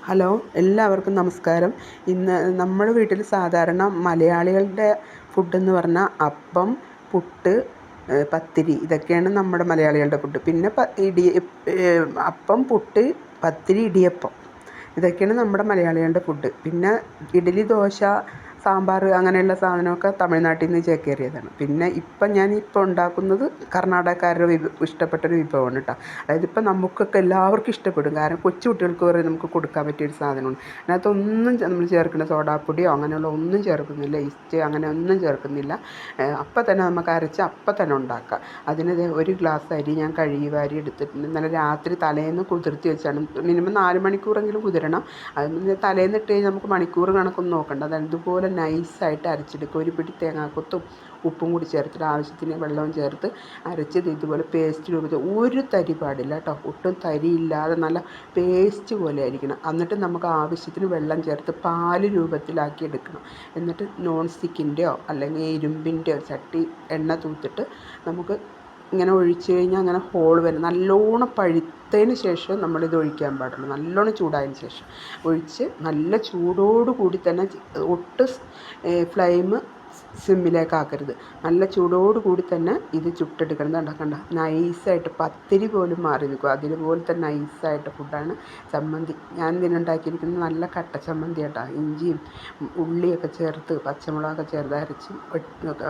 Hello, എല്ലാവർക്കും നമസ്കാരം. ഇന്ന് നമ്മുടെ വീട്ടിൽ സാധാരണ മലയാളികളുടെ ഫുഡെന്ന് പറഞ്ഞാൽ അപ്പം, പുട്ട്, പത്തിരി ഇതൊക്കെയാണ് നമ്മുടെ മലയാളികളുടെ ഫുഡ്. പിന്നെ അപ്പം, പുട്ട്, പത്തിരി, ഇടിയപ്പം ഇതൊക്കെയാണ് നമ്മുടെ മലയാളികളുടെ ഫുഡ്. പിന്നെ ഇഡ്ഡലി, ദോശ, സാമ്പാർ അങ്ങനെയുള്ള സാധനമൊക്കെ തമിഴ്നാട്ടിൽ നിന്ന് ചേക്കേറിയതാണ്. പിന്നെ ഞാനിപ്പോൾ ഉണ്ടാക്കുന്നത് കർണാടകക്കാരുടെ ഇഷ്ടപ്പെട്ടൊരു വിഭവമാണ് കേട്ടോ. അതായത് ഇപ്പം നമുക്കൊക്കെ എല്ലാവർക്കും ഇഷ്ടപ്പെടും. കാരണം കൊച്ചു കുട്ടികൾക്ക് വരെ നമുക്ക് കൊടുക്കാൻ പറ്റിയൊരു സാധനമാണ്. അതിനകത്തൊന്നും നമ്മൾ ചേർക്കുന്ന സോഡാപ്പൊടിയോ അങ്ങനെയുള്ള ഒന്നും ചേർക്കുന്നില്ല, ഈസ്റ്റ് അങ്ങനെ ഒന്നും ചേർക്കുന്നില്ല. അപ്പം തന്നെ നമുക്ക് അരച്ച് അപ്പം തന്നെ ഉണ്ടാക്കാം. അതിന് ഒരു ഗ്ലാസ് അരി ഞാൻ കഴുകി വാരി എടുത്തിട്ടുണ്ട്. ഇന്നലെ രാത്രി തലേന്ന് കുതിർത്തി വെച്ചാണ്. മിനിമം 4 മണിക്കൂറെങ്കിലും കുതിരണം. അത് തലേന്ന് ഇട്ട് കഴിഞ്ഞാൽ നമുക്ക് മണിക്കൂർ കണക്കൊന്നും നോക്കണ്ട. അത് അതുപോലെ നൈസായിട്ട് അരച്ചെടുക്കുക. ഒരു പിടി തേങ്ങാക്കൊത്തും ഉപ്പും കൂടി ചേർത്തിട്ട് ആവശ്യത്തിന് വെള്ളവും ചേർത്ത് അരച്ചത് ഇതുപോലെ പേസ്റ്റ് രൂപത്തിൽ, ഒരു തരി പാടില്ല കേട്ടോ, ഒട്ടും തരിയില്ലാതെ നല്ല പേസ്റ്റ് പോലെ ആയിരിക്കണം. എന്നിട്ട് നമുക്ക് ആവശ്യത്തിന് വെള്ളം ചേർത്ത് പാല് രൂപത്തിലാക്കി എടുക്കണം. എന്നിട്ട് നോൺ സ്റ്റിക്കിൻ്റെയോ അല്ലെങ്കിൽ ഇരുമ്പിൻ്റെയോ ചട്ടി എണ്ണ തൂത്തിട്ട് നമുക്ക് ഇങ്ങനെ ഒഴിച്ച് കഴിഞ്ഞാൽ അങ്ങനെ ഹോൾ വരും. നല്ലോണം പഴുത്തതിന് ശേഷം നമ്മളിത് ഒഴിക്കാൻ പാടുള്ളൂ. നല്ലോണം ചൂടായതിന് ശേഷം ഒഴിച്ച് നല്ല ചൂടോടുകൂടി തന്നെ, ഒട്ടും ഫ്ലെയിം സിമ്മിലേക്കാക്കരുത്. നല്ല ചൂടോടുകൂടി തന്നെ ഇത് ചുട്ടെടുക്കണം. ഉണ്ടാക്കണ്ട നൈസായിട്ട് പത്തിരി പോലും മാറി നിൽക്കും. അതുപോലത്തെ നൈസായിട്ട് ഫുഡാണ് ചമ്മന്തി. ഞാൻ ഇതിനുണ്ടാക്കിയിരിക്കുന്നത് നല്ല കട്ട ചമ്മന്തി കേട്ടോ. ഇഞ്ചിയും ഉള്ളിയൊക്കെ ചേർത്ത് പച്ചമുളകൊക്കെ ചേർത്ത് അരച്ച്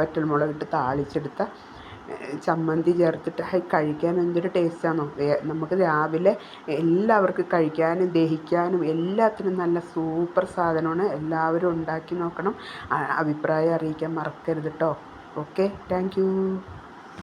വറ്റൽമുളകിട്ട് താളിച്ചെടുത്ത ചമ്മന്തി ചേർത്തിട്ട് കഴിക്കാൻ എന്തൊരു ടേസ്റ്റാണോ. നമുക്ക് രാവിലെ എല്ലാവർക്കും കഴിക്കാനും ദഹിക്കാനും എല്ലാത്തിനും നല്ല സൂപ്പർ സാധനമാണ്. എല്ലാവരും ഉണ്ടാക്കി നോക്കണം. അഭിപ്രായം അറിയിക്കാൻ മറക്കരുത് കേട്ടോ. Okay, thank you.